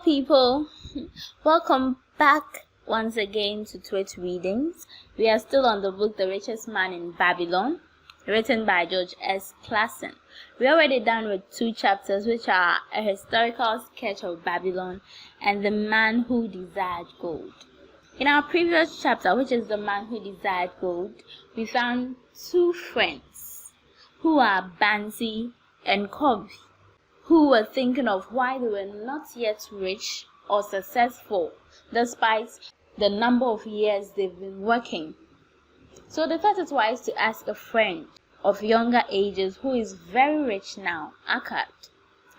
people, welcome back once again to Twitreadings. We are still on the book The Richest Man in Babylon, written by George S. Clason. We're already done with 2 chapters, which are a historical sketch of Babylon and the man who desired gold. In our previous chapter, which is the man who desired gold, we found 2 friends who are Bansi and Kobe, who were thinking of why they were not yet rich or successful despite the number of years they've been working. So they thought it wise to ask a friend of younger ages who is very rich now, Arkad,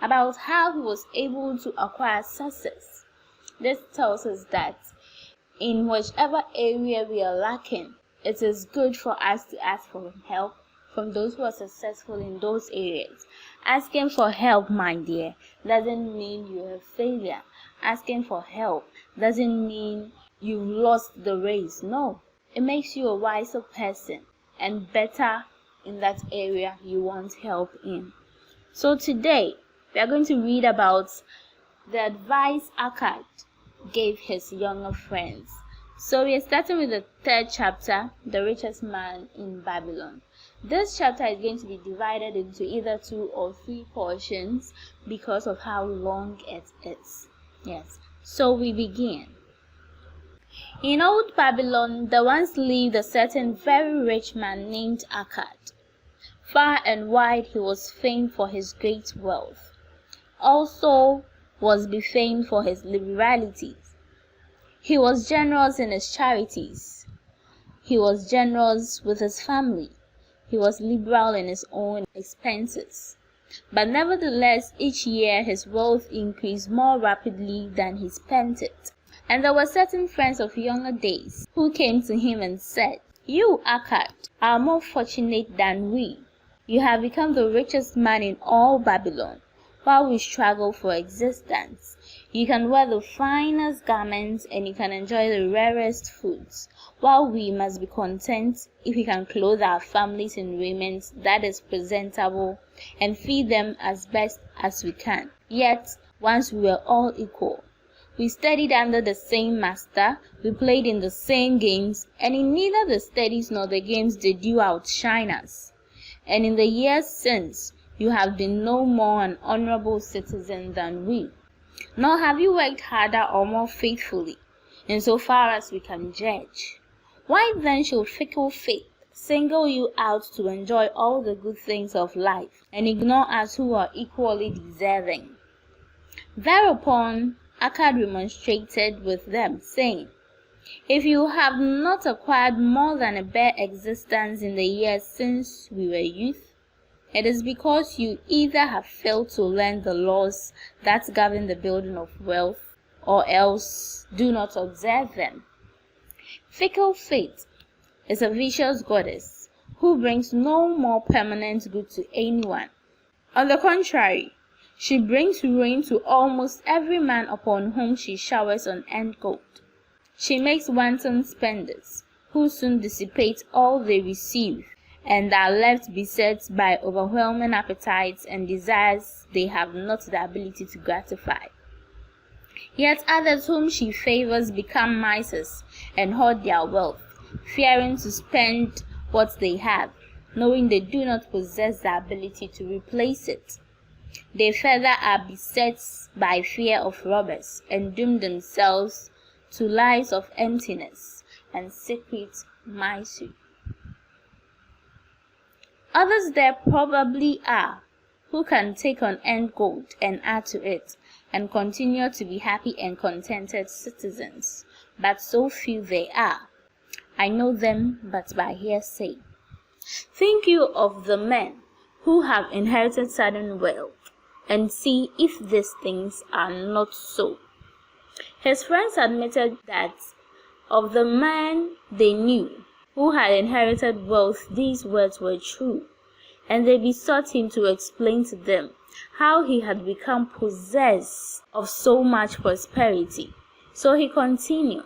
about how he was able to acquire success. This tells us that in whichever area we are lacking, it is good for us to ask for help from those who are successful in those areas. Asking for help, my dear, doesn't mean you're a failure. Asking for help doesn't mean you've lost the race. No, it makes you a wiser person and better in that area you want help in. So today, we are going to read about the advice Arkad gave his younger friends. So we are starting with the 3rd chapter, The Richest Man in Babylon. This chapter is going to be divided into either 2 or 3 portions because of how long it is. Yes, so we begin. In old Babylon, there once lived a certain very rich man named Arkad. Far and wide he was famed for his great wealth. Also was befamed for his liberalities. He was generous in his charities. He was generous with his family. He was liberal in his own expenses. But nevertheless, each year his wealth increased more rapidly than he spent it. And there were certain friends of younger days who came to him and said, "You, Arkad, are more fortunate than we. You have become the richest man in all Babylon, while we struggle for existence. You can wear the finest garments and you can enjoy the rarest foods, while we must be content if we can clothe our families in raiment that is presentable and feed them as best as we can. Yet, once we were all equal. We studied under the same master, we played in the same games, and in neither the studies nor the games did you outshine us. And in the years since, you have been no more an honorable citizen than we. Nor have you worked harder or more faithfully, in so far as we can judge. Why then should fickle fate single you out to enjoy all the good things of life, and ignore us who are equally deserving?" Thereupon Arkad remonstrated with them, saying, "If you have not acquired more than a bare existence in the years since we were youth, it is because you either have failed to learn the laws that govern the building of wealth, or else do not observe them. Fickle fate is a vicious goddess who brings no more permanent good to anyone. On the contrary, she brings ruin to almost every man upon whom she showers unearned gold. She makes wanton spenders, who soon dissipate all they receive, and are left beset by overwhelming appetites and desires they have not the ability to gratify. Yet others whom she favors become misers and hoard their wealth, fearing to spend what they have, knowing they do not possess the ability to replace it. They further are beset by fear of robbers, and doom themselves to lives of emptiness and secret misery. Others there probably are, who can take unearned gold and add to it, and continue to be happy and contented citizens, but so few they are. I know them but by hearsay. Think you of the men who have inherited sudden wealth, and see if these things are not so." His friends admitted that of the man they knew who had inherited wealth, these words were true, and they besought him to explain to them how he had become possessed of so much prosperity. So he continued,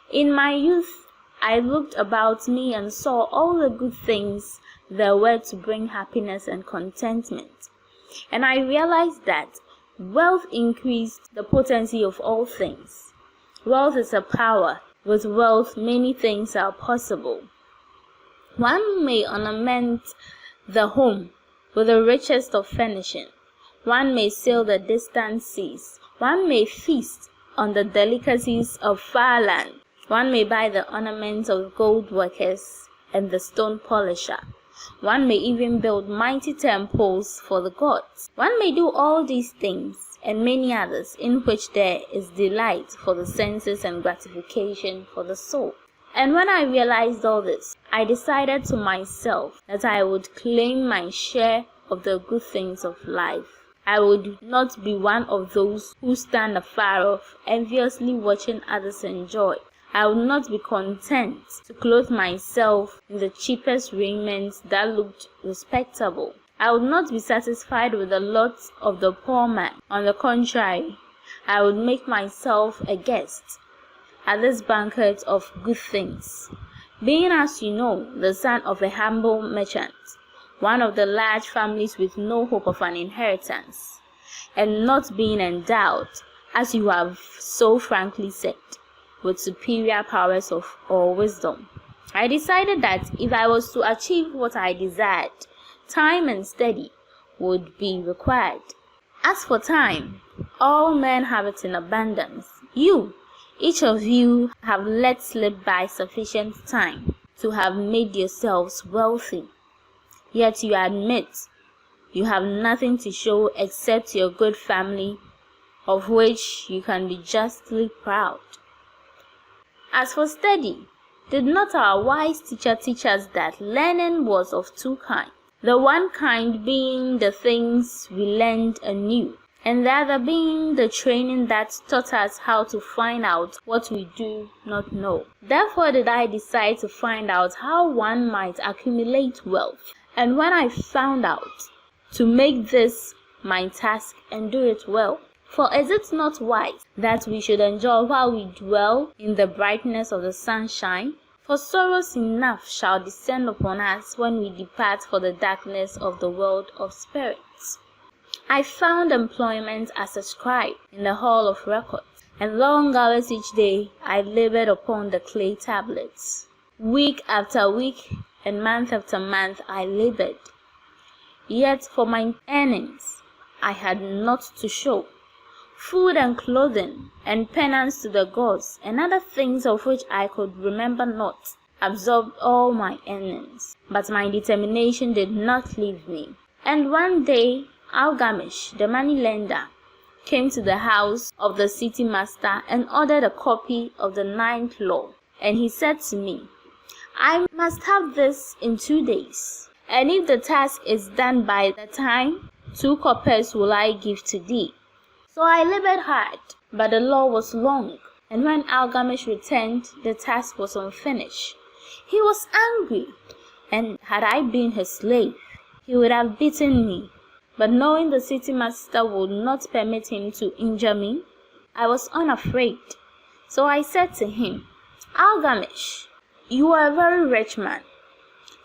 "In my youth, I looked about me and saw all the good things there were to bring happiness and contentment. And I realized that Wealth increased the potency of all things. Wealth is a power. With wealth, many things are possible. One may ornament the home with the richest of furnishing. One may sail the distant seas. One may feast on the delicacies of far land. One may buy the ornaments of gold workers and the stone polisher. One may even build mighty temples for the gods. One may do all these things and many others in which there is delight for the senses and gratification for the soul. And when I realized all this, I decided to myself that I would claim my share of the good things of life. I would not be one of those who stand afar off, enviously watching others enjoy. I would not be content to clothe myself in the cheapest raiment that looked respectable. I would not be satisfied with the lot of the poor man. On the contrary, I would make myself a guest at this banquet of good things. Being, as you know, the son of a humble merchant, one of the large families with no hope of an inheritance, and not being endowed, as you have so frankly said, with superior powers or wisdom, I decided that if I was to achieve what I desired, time and study would be required. As for time, all men have it in abundance. Each of you have let slip by sufficient time to have made yourselves wealthy. Yet you admit you have nothing to show except your good family, of which you can be justly proud. As for study, did not our wise teacher teach us that learning was of two kinds? The one kind being the things we learned anew, and the other being the training that taught us how to find out what we do not know. Therefore did I decide to find out how one might accumulate wealth, and when I found out, to make this my task and do it well. For is it not wise that we should enjoy while we dwell in the brightness of the sunshine? For sorrows enough shall descend upon us when we depart for the darkness of the world of spirits. I found employment as a scribe in the hall of records, and long hours each day I labored upon the clay tablets. Week after week and month after month I labored. Yet for my earnings I had naught to show. Food and clothing, and penance to the gods, and other things of which I could remember not, absorbed all my earnings. But my determination did not leave me. And one day, Algamish, the moneylender, came to the house of the city master and ordered a copy of the 9th law. And he said to me, I must have this in 2 days. And if the task is done by the time, 2 coppers will I give to thee. So I labored hard, but the law was long, and when Algamish returned, the task was unfinished. He was angry, and had I been his slave, he would have beaten me. But knowing the city master would not permit him to injure me, I was unafraid. So I said to him, Algamish, you are a very rich man.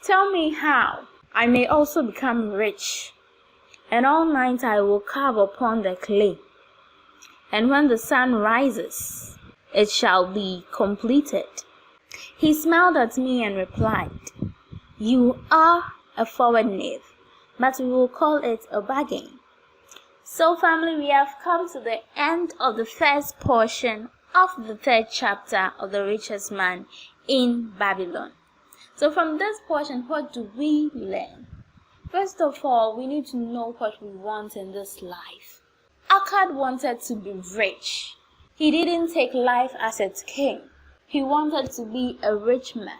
Tell me how I may also become rich. And all night I will carve upon the clay. And when the sun rises, it shall be completed. He smiled at me and replied, You are a forward knave, but we will call it a bargain. So family, we have come to the end of the first portion of the 3rd chapter of The Richest Man in Babylon. So from this portion, what do we learn? First of all, we need to know what we want in this life. Arkad wanted to be rich. He didn't take life as it came. He wanted to be a rich man,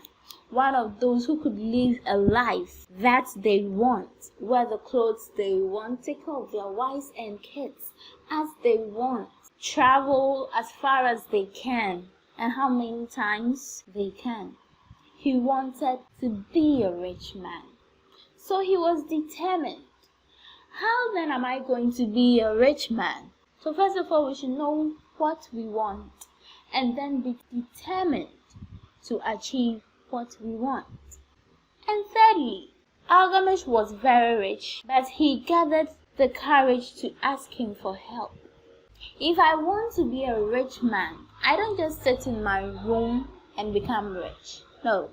one of those who could live a life that they want, wear the clothes they want, take care of their wives and kids as they want, travel as far as they can, and how many times they can. He wanted to be a rich man. So he was determined. How then am I going to be a rich man? So first of all, we should know what we want and then be determined to achieve what we want. And thirdly, Algamish was very rich, but he gathered the courage to ask him for help. If I want to be a rich man, I don't just sit in my room and become rich. No.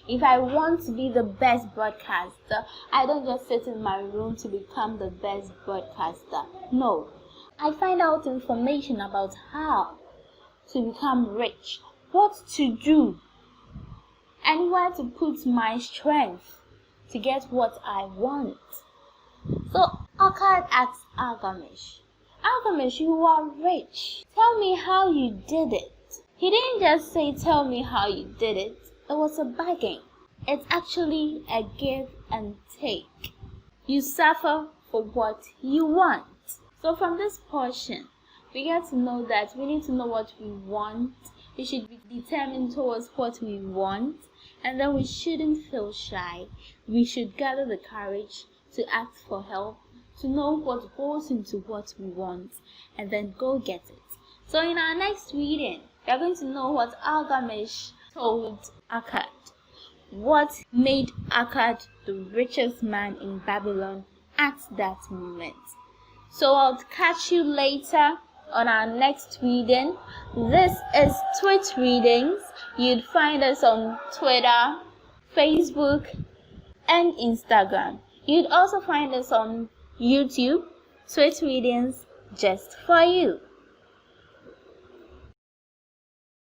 If I want to be the best broadcaster, I don't just sit in my room to become the best broadcaster. No. I find out information about how to become rich, what to do, and where to put my strength to get what I want. So Arkad asked Alchemist, Alchemist, you are rich. Tell me how you did it. He didn't just say, tell me how you did it. It was a bargain. It's actually a give and take. You suffer for what you want. So from this portion, we get to know that we need to know what we want. We should be determined towards what we want. And then we shouldn't feel shy. We should gather the courage to ask for help, to know what goes into what we want, and then go get it. So in our next reading, we are going to know what Alchemist told Arkad. What made Arkad the richest man in Babylon at that moment. So I'll catch you later on our next reading. This is Twitreadings. You'd find us on Twitter, Facebook, and Instagram. You'd also find us on YouTube, Twitreadings, just for you.